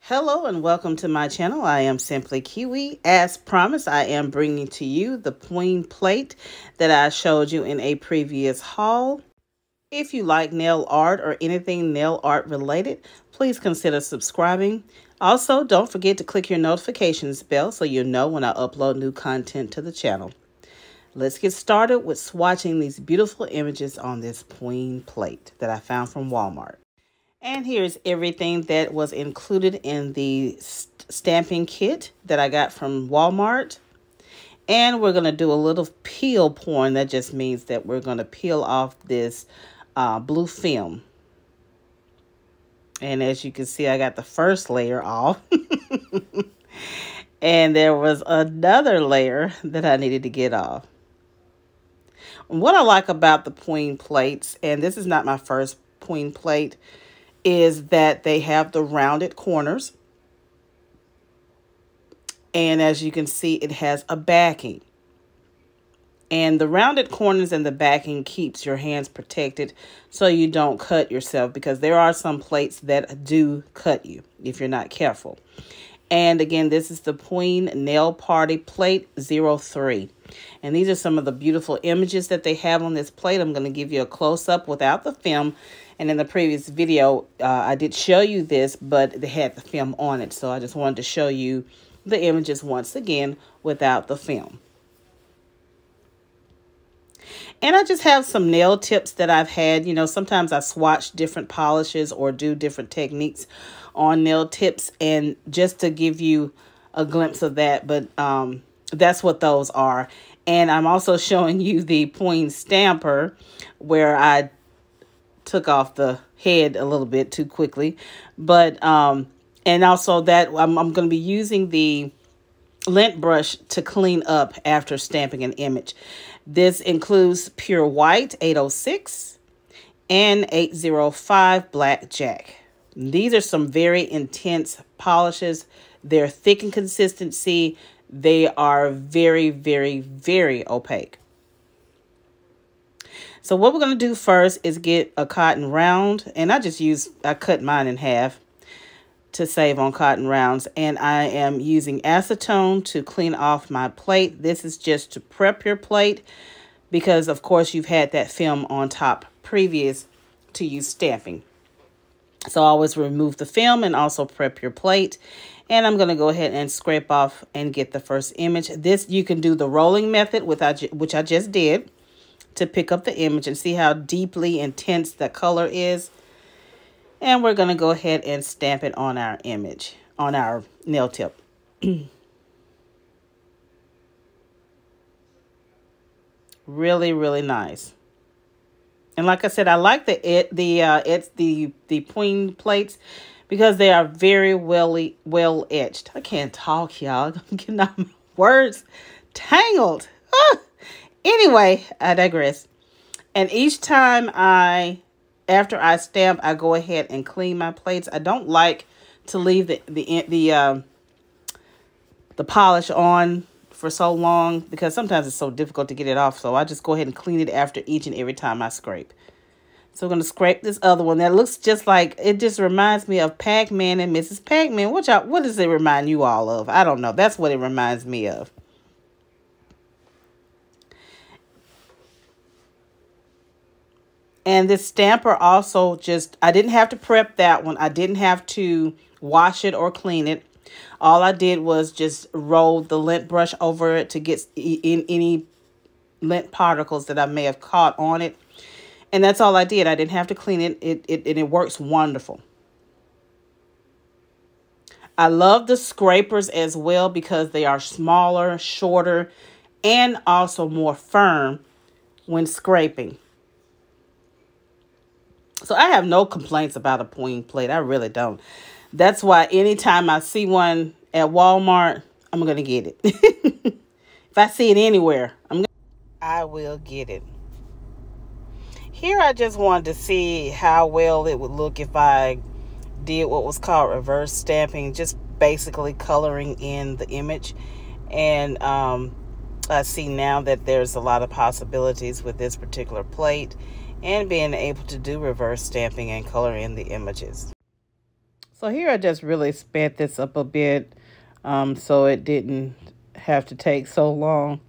Hello and welcome to my channel. I am Simply Kiwi. As promised, I am bringing to you the Pueen plate that I showed you in a previous haul. If you like nail art or anything nail art related, please consider subscribing. Also, don't forget to click your notifications bell so you know when I upload new content to the channel. Let's get started with swatching these beautiful images on this Pueen plate that I found from Walmart. And here's everything that was included in the stamping kit that I got from Walmart. And we're going to do a little peel pouring. That just means that we're going to peel off this blue film. And as you can see, I got the first layer off. And there was another layer that I needed to get off. What I like about the Pueen plates, and this is not my first Pueen plate, is that they have the rounded corners. And as you can see, it has a backing. And the rounded corners and the backing keeps your hands protected so you don't cut yourself, because there are some plates that do cut you if you're not careful. And again, this is the Pueen Nail Party Plate 03. And these are some of the beautiful images that they have on this plate. I'm going to give you a close-up without the film. And in the previous video, I did show you this, but they had the film on it. So I just wanted to show you the images once again without the film. And I just have some nail tips that I've had. You know, sometimes I swatch different polishes or do different techniques on nail tips, and just to give you a glimpse of that. But that's what those are. And I'm also showing you the Pueen stamper, where I took off the head a little bit too quickly. But and also that I'm going to be using the lint brush to clean up after stamping an image. This includes pure white 806 and 805 blackjack. These are some very intense polishes. They're thick in consistency. They are very, very, very opaque. So what we're going to do first is get a cotton round. And I cut mine in half to save on cotton rounds. And I am using acetone to clean off my plate. This is just to prep your plate, because of course you've had that film on top previous to you stamping. So always remove the film and also prep your plate. And I'm going to go ahead and scrape off and get the first image. This, you can do the rolling method, which I just did, to pick up the image and see how deeply intense the color is. And we're going to go ahead and stamp it on our image, on our nail tip. Really, really nice. And like I said, I like the Pueen plates because they are very well etched. I can't talk, y'all. I'm getting all my words tangled. Anyway, I digress. And each time after I stamp, I go ahead and clean my plates. I don't like to leave the polish on for so long, because sometimes it's so difficult to get it off. So I just go ahead and clean it after each and every time I scrape. So I'm going to scrape this other one that looks just like, it just reminds me of Pac-Man and Mrs. Pac-Man. What does it remind you all of? I don't know. That's what it reminds me of. And this stamper also I didn't have to prep that one. I didn't have to wash it or clean it. All I did was just roll the lint brush over it to get in any lint particles that I may have caught on it. And that's all I did. I didn't have to clean it. It works wonderful. I love the scrapers as well, because they are smaller, shorter, and also more firm when scraping. So I have no complaints about a Pueen plate. I really don't. That's why anytime I see one at Walmart, I'm going to get it. If I see it anywhere, I will get it. Here I just wanted to see how well it would look if I did what was called reverse stamping, just basically coloring in the image. And I see now that there's a lot of possibilities with this particular plate and being able to do reverse stamping and color in the images. So here I just really sped this up a bit so it didn't have to take so long.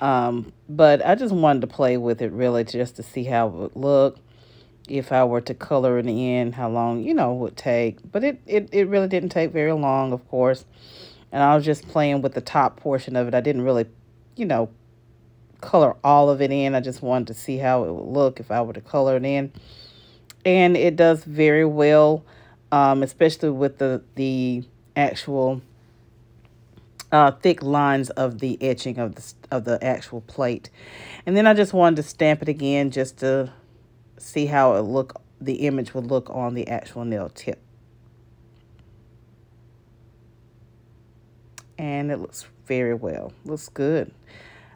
But I just wanted to play with it really just to see how it would look if I were to color it in, how long, you know, it would take. But it really didn't take very long, of course. And I was just playing with the top portion of it. I didn't really, you know, color all of it in. I just wanted to see how it would look if I were to color it in. And it does very well, especially with the actual thick lines of the etching of the actual plate. And then I just wanted to stamp it again just to see how the image would look on the actual nail tip. And it looks very well. Looks good.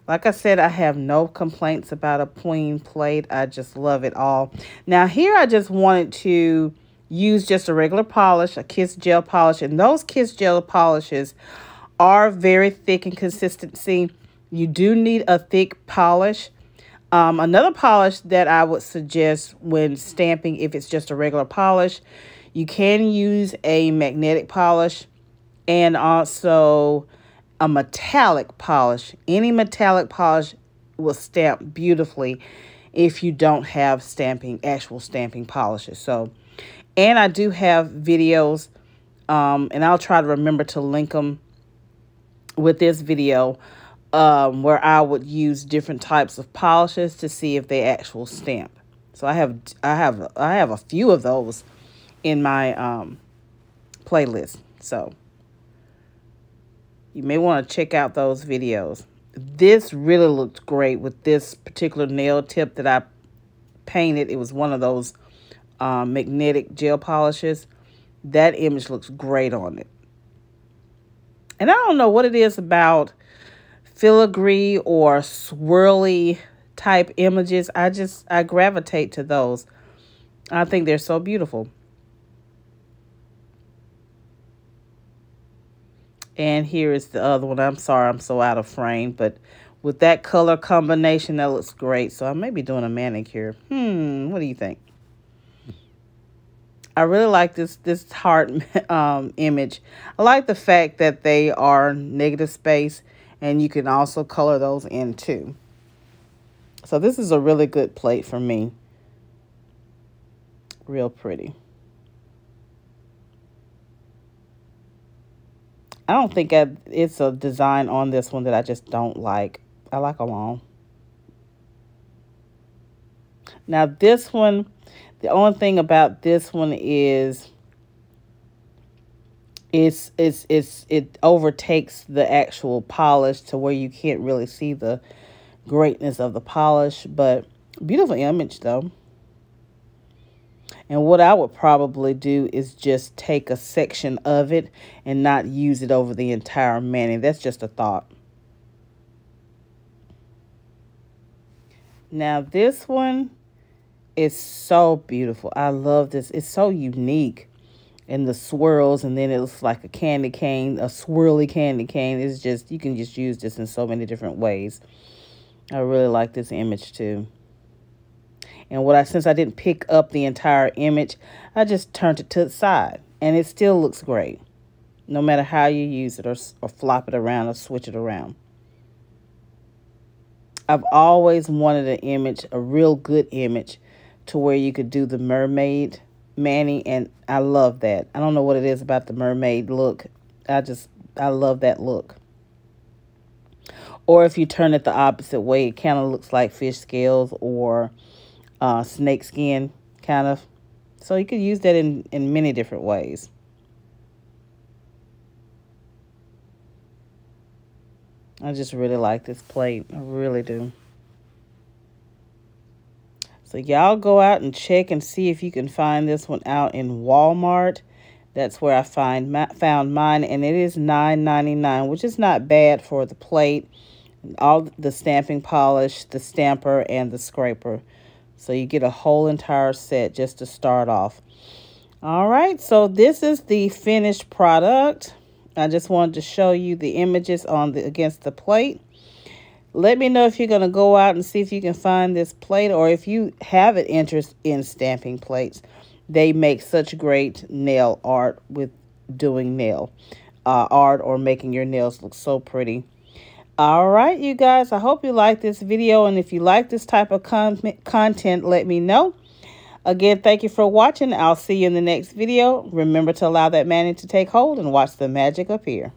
Like I said, I have no complaints about a Pueen plate. I just love it all. Now here I just wanted to use just a regular polish, a Kiss Gel polish. And those Kiss Gel polishes are very thick in consistency. You do need a thick polish. Another polish that I would suggest when stamping, if it's just a regular polish, you can use a magnetic polish and also a metallic polish. Any metallic polish will stamp beautifully if you don't have actual stamping polishes. So, and I do have videos, and I'll try to remember to link them with this video, where I would use different types of polishes to see if they actual stamp. So I have a few of those in my playlist. So you may want to check out those videos. This really looked great with this particular nail tip that I painted. It was one of those magnetic gel polishes. That image looks great on it. And I don't know what it is about filigree or swirly type images. I gravitate to those. I think they're so beautiful. And here is the other one. I'm sorry I'm so out of frame, but with that color combination, that looks great. So I may be doing a manicure. What do you think? I really like this heart image. I like the fact that they are negative space, and you can also color those in too. So this is a really good plate for me. Real pretty. I don't think it's a design on this one that I just don't like. I like them all. Now this one, the only thing about this one is it overtakes the actual polish to where you can't really see the greatness of the polish, but beautiful image though. And what I would probably do is just take a section of it and not use it over the entire mani. That's just a thought. Now this one is so beautiful. I love this. It's so unique. And the swirls, and then it looks like a candy cane, a swirly candy cane. It's just, you can just use this in so many different ways. I really like this image too. And since I didn't pick up the entire image, I just turned it to the side. And it still looks great. No matter how you use it or flop it around or switch it around. I've always wanted an image, a real good image, to where you could do the mermaid mani. And I love that. I don't know what it is about the mermaid look. I love that look. Or if you turn it the opposite way, it kind of looks like fish scales or snake skin, kind of. So you could use that in many different ways. I just really like this plate. I really do. So y'all go out and check and see if you can find this one out in Walmart. That's where I found mine, and it is $9.99, which is not bad for the plate, all the stamping polish, the stamper, and the scraper. So you get a whole entire set just to start off. All right, so this is the finished product. I just wanted to show you the images against the plate. Let me know if you're going to go out and see if you can find this plate, or if you have an interest in stamping plates. they make such great nail art with doing nail art or making your nails look so pretty. All right, you guys, I hope you like this video, and if you like this type of content, let me know. Again, thank you for watching. I'll see you in the next video. Remember to allow that magic to take hold and watch the magic appear.